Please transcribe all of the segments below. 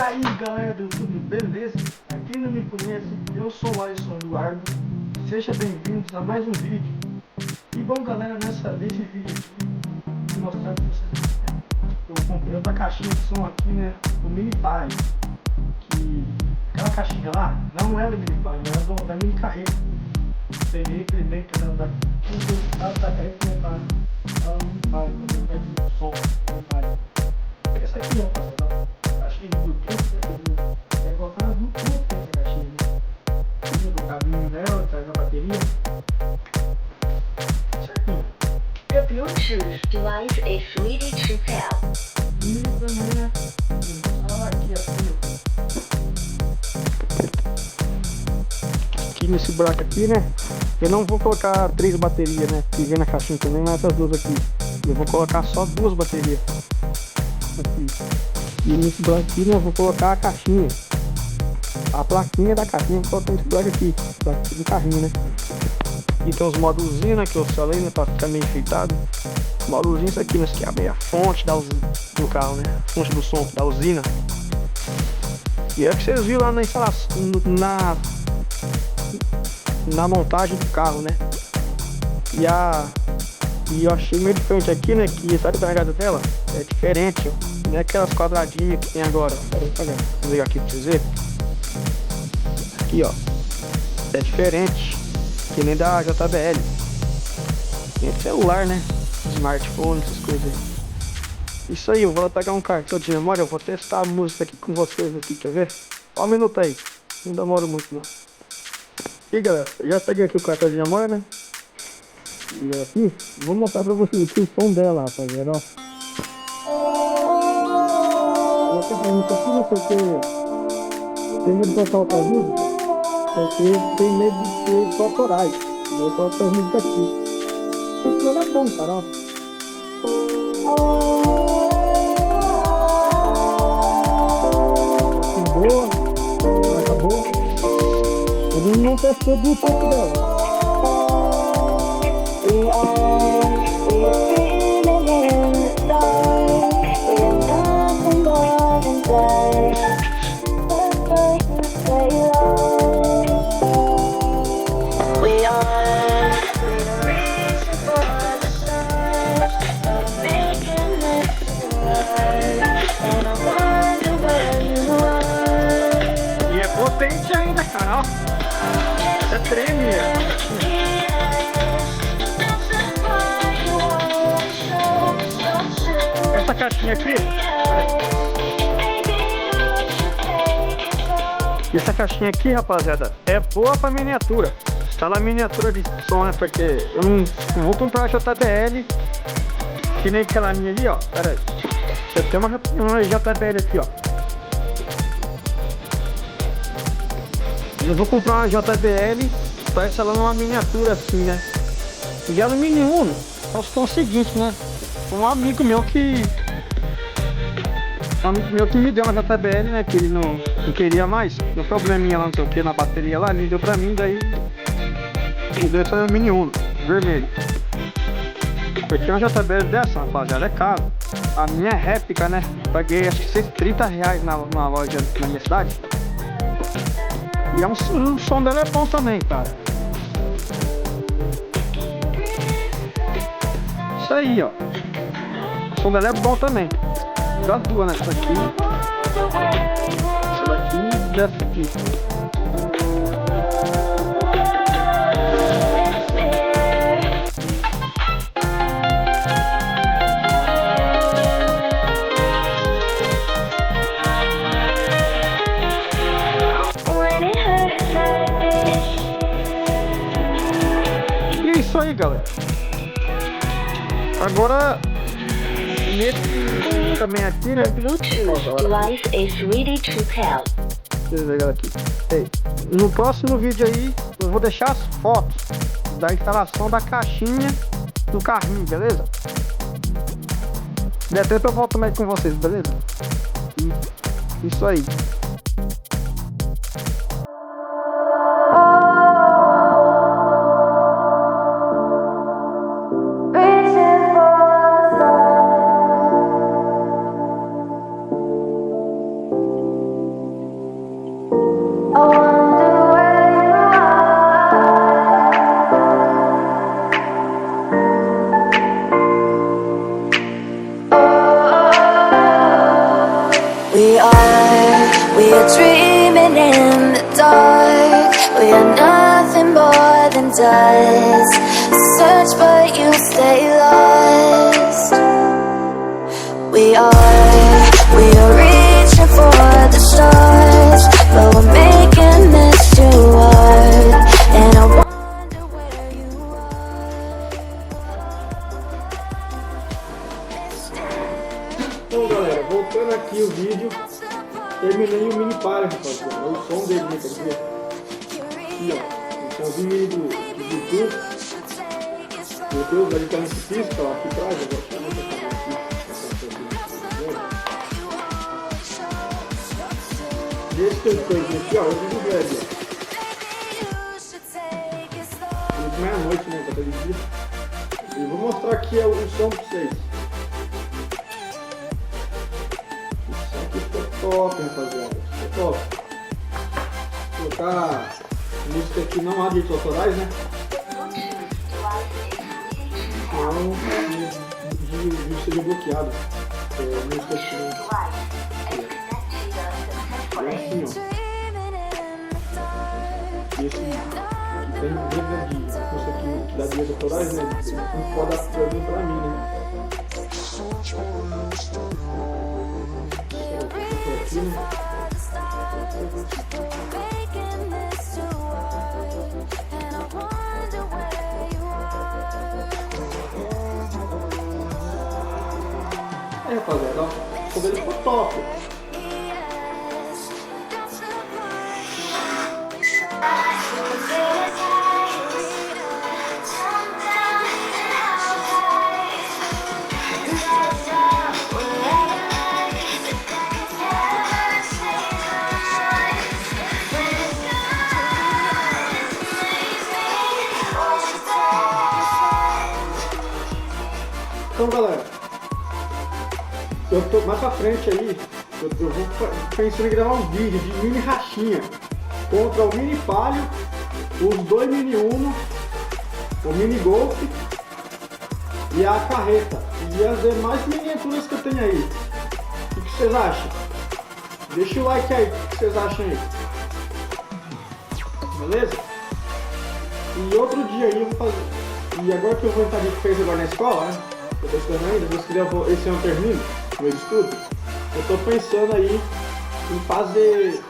aí galera do YouTube, beleza? Aqui não me conhece, eu sou o Alisson Eduardo. Sejam bem-vindos a mais um vídeo. E bom galera, nesse vídeo aqui vou mostrar pra vocês. Eu comprei outra caixinha de som aqui, né? O Mini Pai. Que aquela caixinha lá não era Mini Pai, era da Mini Carreta. Peguei primeiro que era da carreta, né? Ela não vai, quando eu pego o som, não vai. Essa aqui ó, parceiro. Caixinha de Bluetooth, é igual para Bluetooth essa caixinha, né? Tira do caminho dela, traz a bateria. Certinho. The Bluetooth device is ready to pair. E também, né? Aqui assim, aqui nesse buraco aqui, né? Eu não vou colocar 3 baterias, né? Que vem na caixinha também, mas essas duas aqui. Eu vou colocar só 2 baterias. Aqui. E nesse bloco aqui, né, eu vou colocar a caixinha, a plaquinha da caixinha, vou colocar nesse bloco aqui, do carrinho, né. E tem os módulos, né, que eu falei, né, pra ficar meio enfeitado. Módulos, isso aqui, né, que é a meia fonte do carro, né, a fonte do som da usina. E é o que vocês viram lá na instalação, na montagem do carro, né. E eu achei meio diferente aqui, né, que sabe a carregada dela é diferente, ó. Não é aquelas quadradinhas que tem agora. Vou ligar aqui pra vocês verem. Aqui ó, é diferente, que nem da JBL. Tem celular, né, smartphone, essas coisas aí. Isso aí, eu vou lá pegar um cartão de memória. Eu vou testar a música aqui com vocês aqui, quer ver? Só um minuto aí, não demora muito não. E galera, eu já peguei aqui o cartão de memória, né. E aqui, vou mostrar pra vocês aqui o som dela, rapaziada, ó. Eu tô falando isso aqui, não sei o que. Tem medo de botar outra música, porque tem medo de ser autorais. Eu vou botar outra música aqui. Isso não é bom, cara, ó. Que boa, acabou. Ele não testou o Bluetooth dela. E é potente ainda, cara, ó. É treme. Essa caixinha aqui, essa caixinha aqui, rapaziada, é boa pra miniatura. Tá na miniatura de som, né? Porque eu não vou comprar a JBL, que nem aquela minha ali, ó. Pera aí, eu tenho uma JBL aqui, ó. Eu vou comprar uma JBL pra instalar numa miniatura assim, né? E alumínio uno, só que é o seguinte, né? Um amigo meu que me deu uma JBL, né? Que ele não queria mais. Deu probleminha lá, não sei o que, na bateria lá. Ele deu pra mim, daí me deu essa alumínio uno, vermelho. Porque uma JBL dessa, rapaziada, é caro. A minha é réplica, né? Paguei acho que R$30 na loja na minha cidade. E o som dela é bom também, cara. Isso aí, ó. O som dela é bom também. Das duas, né? Essa daqui e dessa aqui. E é isso aí, galera. Agora nesse também aqui, né? The Bluetooth device is ready to pair. Deixa eu ver aqui. Ei, no próximo vídeo aí eu vou deixar as fotos da instalação da caixinha do carrinho, beleza? Depois eu volto mais com vocês, beleza? Isso aí. dreaming in the dark. We are nothing more than dust. Search but you stay lost. We are reaching for the stars, but we're making this too hard. And I wonder where you Então galera, voltando aqui o vídeo, terminei o mini palio, rapaziada. Olha o som dele, né, quer dizer? Aqui ó, o somzinho meio do YouTube. Meu Deus, ali tá nesse pisca, ó, aqui atrás, eu vou chamar essa câmera aqui. Desse cantinho aqui, ó, eu vi o velho, ó. Meia-noite, né, cada dia. E vou mostrar aqui o som pra vocês. Isso aqui ficou top, rapaziada. Ficou top. Vou colocar música aqui, não há direitos autorais, né? Não, de ser bloqueado. Música aqui. É assim, ó. E esse aqui tem regra de música aqui que dá direitos autorais, né? Não pode dar problema pra mim, né? Aqui, né? É, rapaziada, ó, o som dele ficou top. Então galera, eu tô mais pra frente aí, eu vou pensando em gravar um vídeo de mini rachinha contra o mini palio, os dois mini Uno, o mini Golf e a carreta e as demais miniaturas que eu tenho aí. O que vocês acham? Deixa o like aí, o que vocês acham aí? Beleza? E outro dia aí eu vou fazer, e agora que eu vou entrar de fez agora na escola, né? Eu tô estudando ainda, Deus quiser esse ano eu termino meu estudo. Eu tô pensando aí em fazer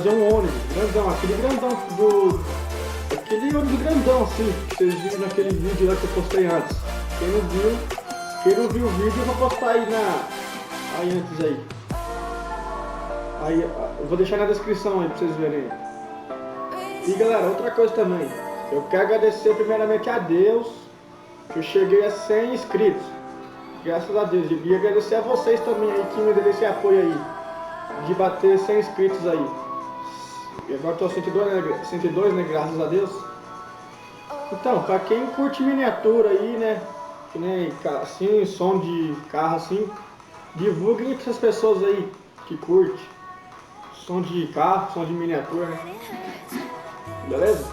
um ônibus grandão, aquele ônibus grandão assim, que vocês viram naquele vídeo lá que eu postei antes. Quem não viu o vídeo eu vou postar aí antes aí. Aí eu vou deixar na descrição aí pra vocês verem. E galera, outra coisa também, eu quero agradecer primeiramente a Deus que eu cheguei a 100 inscritos, graças a Deus, e agradecer a vocês também aí que me deram esse apoio aí, de bater 100 inscritos aí. E agora estou 102, né, graças a Deus. Então, pra quem curte miniatura aí, né, que nem assim, som de carro assim, divulguem para essas pessoas aí que curte som de carro, som de miniatura, né? Beleza?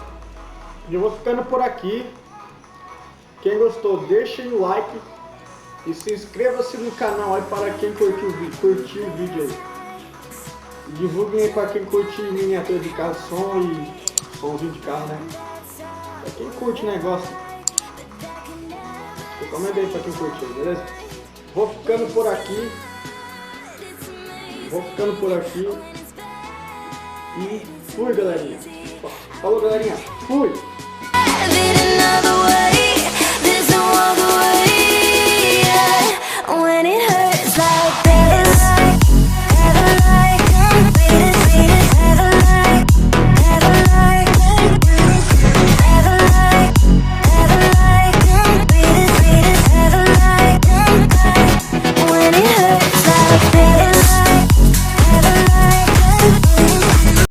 E eu vou ficando por aqui. Quem gostou, deixem o like e se inscreva-se no canal aí para quem curtiu o vídeo aí. Divulguem aí para quem curte miniatura de carro, som e somzinho de carro, né? Pra quem curte negócio, recomenda aí pra quem curte aí, beleza? Vou ficando por aqui. E fui, galerinha. Falou, galerinha. Fui! when it hurts like this. Never like, never like, never like, never like, never like, never like, when it hurts like this.